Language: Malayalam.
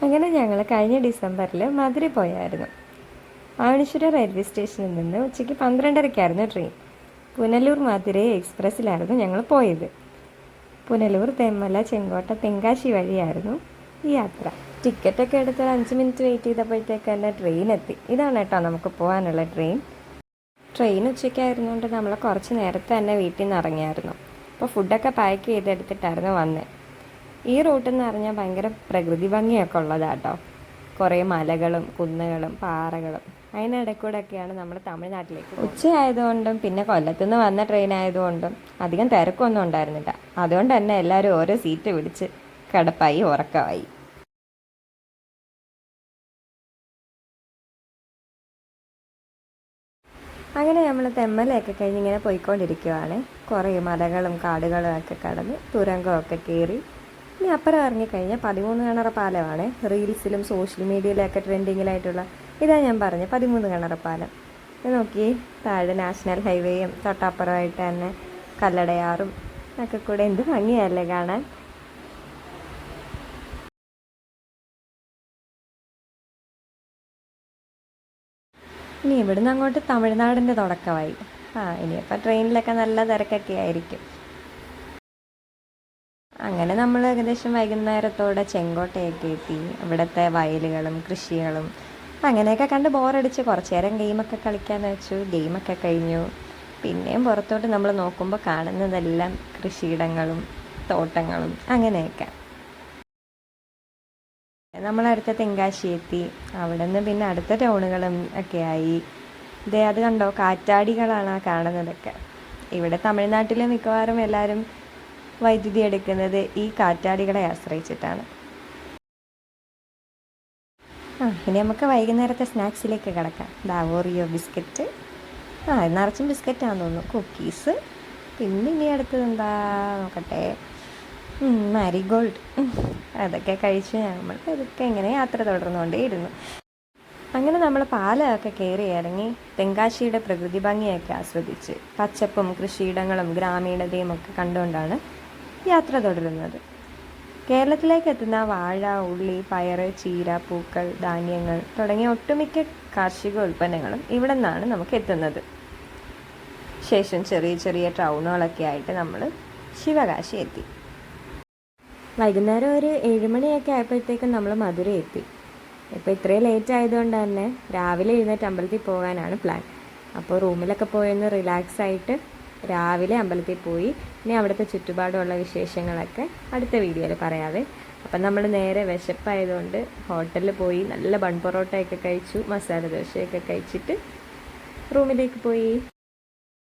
അങ്ങനെ ഞങ്ങൾ കഴിഞ്ഞ ഡിസംബറിൽ മധുര പോയായിരുന്നു. ആവണിശ്വര റെയിൽവേ സ്റ്റേഷനിൽ നിന്ന് ഉച്ചയ്ക്ക് 12:30-ക്കായിരുന്നു ട്രെയിൻ. പുനലൂർ മധുര എക്സ്പ്രസ്സിലായിരുന്നു ഞങ്ങൾ പോയത്. പുനലൂർ, തെന്മല, ചെങ്കോട്ട, തെങ്കാശി വഴിയായിരുന്നു ഈ യാത്ര. ടിക്കറ്റൊക്കെ എടുത്ത് 5 മിനിറ്റ് വെയിറ്റ് ചെയ്തപ്പോഴത്തേക്ക് തന്നെ ട്രെയിൻ എത്തി. ഇതാണ് കേട്ടോ നമുക്ക് പോകാനുള്ള ട്രെയിൻ ഉച്ചയ്ക്കായിരുന്നുകൊണ്ട് നമ്മൾ കുറച്ച് നേരത്തെ തന്നെ വീട്ടിൽ നിന്ന് ഇറങ്ങിയായിരുന്നു. അപ്പോൾ ഫുഡൊക്കെ പാക്ക് ചെയ്തെടുത്തിട്ടായിരുന്നു വന്നത്. ഈ റൂട്ടെന്ന് പറഞ്ഞാൽ ഭയങ്കര പ്രകൃതി ഭംഗിയൊക്കെ ഉള്ളതാട്ടോ. കുറേ മലകളും കുന്നുകളും പാറകളും അതിനിടയ്ക്കൂടെയൊക്കെയാണ് നമ്മൾ തമിഴ്നാട്ടിലേക്ക്. ഉച്ചയായതുകൊണ്ടും പിന്നെ കൊല്ലത്തുനിന്ന് വന്ന ട്രെയിൻ ആയതുകൊണ്ടും അധികം തിരക്കൊന്നും ഉണ്ടായിരുന്നില്ല. അതുകൊണ്ട് തന്നെ എല്ലാവരും ഓരോ സീറ്റ് പിടിച്ച് കിടപ്പായി ഉറക്കമായി. അങ്ങനെ നമ്മൾ തെമ്മലയൊക്കെ കഴിഞ്ഞ് ഇങ്ങനെ പോയിക്കൊണ്ടിരിക്കുവാണ്. കുറേ മലകളും കാടുകളും ഒക്കെ കടന്ന് തുരങ്കമൊക്കെ കയറി ഇനി അപ്പുറം ഇറങ്ങിക്കഴിഞ്ഞാൽ 13 കിണറ പാലമാണ്. റീൽസിലും സോഷ്യൽ മീഡിയയിലൊക്കെ ട്രെൻഡിങ്ങിലായിട്ടുള്ള ഇതാ ഞാൻ പറഞ്ഞ 13 കിണറ പാലം. ഇത് നോക്കി, താഴെ നാഷണൽ ഹൈവേയും തൊട്ടപ്പുറമായിട്ട് തന്നെ കല്ലടയാറും ഒക്കെ കൂടെ എന്ത് ഭംഗിയല്ലേ കാണാൻ. ഇനി ഇവിടുന്ന് അങ്ങോട്ട് തമിഴ്നാടിൻ്റെ തുടക്കമായി. ഇനിയിപ്പോൾ ട്രെയിനിലൊക്കെ നല്ല തിരക്കൊക്കെ ആയിരിക്കും. അങ്ങനെ നമ്മൾ ഏകദേശം വൈകുന്നേരത്തോടെ ചെങ്കോട്ടയൊക്കെ എത്തി. ഇവിടുത്തെ വയലുകളും കൃഷികളും അങ്ങനെയൊക്കെ കണ്ട് ബോറടിച്ച് കുറച്ച് നേരം ഗെയിമൊക്കെ കളിക്കാമെന്ന് വെച്ചു. ഗെയിമൊക്കെ കഴിഞ്ഞു. പിന്നെയും പുറത്തോട്ട് നമ്മൾ നോക്കുമ്പോൾ കാണുന്നതെല്ലാം കൃഷിയിടങ്ങളും തോട്ടങ്ങളും അങ്ങനെയൊക്കെ. നമ്മളടുത്ത തെങ്കാശി എത്തി. അവിടെ നിന്ന് പിന്നെ അടുത്ത ടൗണുകളും ഒക്കെ ആയി. ഇതേ അത് കണ്ടോ, കാറ്റാടികളാണ് ആ കാണുന്നതൊക്കെ. ഇവിടെ തമിഴ്നാട്ടിൽ മിക്കവാറും എല്ലാവരും വൈദ്യുതി എടുക്കുന്നത് ഈ കാറ്റാടികളെ ആശ്രയിച്ചിട്ടാണ്. ഇനി നമുക്ക് വൈകുന്നേരത്തെ സ്നാക്സിലേക്ക് കിടക്കാം. ഓറിയോ ബിസ്ക്കറ്റ്, നിറച്ചും ബിസ്ക്കറ്റാണെന്ന് തോന്നുന്നു, കുക്കീസ്, പിന്നെ ഇനി അടുത്തത് എന്താ നോക്കട്ടെ, മാരിഗോൾഡ്. അതൊക്കെ കഴിച്ച് നമ്മൾ ഇതൊക്കെ ഇങ്ങനെ യാത്ര തുടർന്നുകൊണ്ടേയിരുന്നു. അങ്ങനെ നമ്മൾ പാലമൊക്കെ കയറി ഇറങ്ങി തെങ്കാശിയുടെ പ്രകൃതി ഭംഗിയൊക്കെ ആസ്വദിച്ച് പച്ചപ്പും കൃഷിയിടങ്ങളും ഗ്രാമീണതയും ഒക്കെ കണ്ടുകൊണ്ടാണ് യാത്ര തുടരുന്നത്. കേരളത്തിലേക്ക് എത്തുന്ന വാഴ, ഉള്ളി, പയറ്, ചീര, പൂക്കൾ, ധാന്യങ്ങൾ തുടങ്ങിയ ഒട്ടുമിക്ക കാർഷിക ഉൽപ്പന്നങ്ങളും ഇവിടെ നിന്നാണ് നമുക്ക് എത്തുന്നത്. ശേഷം ചെറിയ ചെറിയ ടൗണുകളൊക്കെ ആയിട്ട് നമ്മൾ ശിവകാശി എത്തി. വൈകുന്നേരം ഒരു 7 മണിയൊക്കെ ആയപ്പോഴത്തേക്കും നമ്മൾ മധുര എത്തി. ഇപ്പോൾ ഇത്രയും ലേറ്റ് ആയതുകൊണ്ട് തന്നെ രാവിലെ എഴുന്നേറ്റ് അമ്പലത്തിൽ പോകാനാണ് പ്ലാൻ. അപ്പോൾ റൂമിലൊക്കെ പോയൊന്ന് റിലാക്സ് ആയിട്ട് രാവിലെ അമ്പലത്തിൽ പോയി ഇനി അവിടുത്തെ ചുറ്റുപാടുമുള്ള വിശേഷങ്ങളൊക്കെ അടുത്ത വീഡിയോയിൽ പറയാവേ. അപ്പം നമ്മൾ നേരെ വിശപ്പായതുകൊണ്ട് ഹോട്ടലിൽ പോയി നല്ല ബൺ പൊറോട്ടയൊക്കെ കഴിച്ചു, മസാല ദോശയൊക്കെ കഴിച്ചിട്ട് റൂമിലേക്ക് പോയി.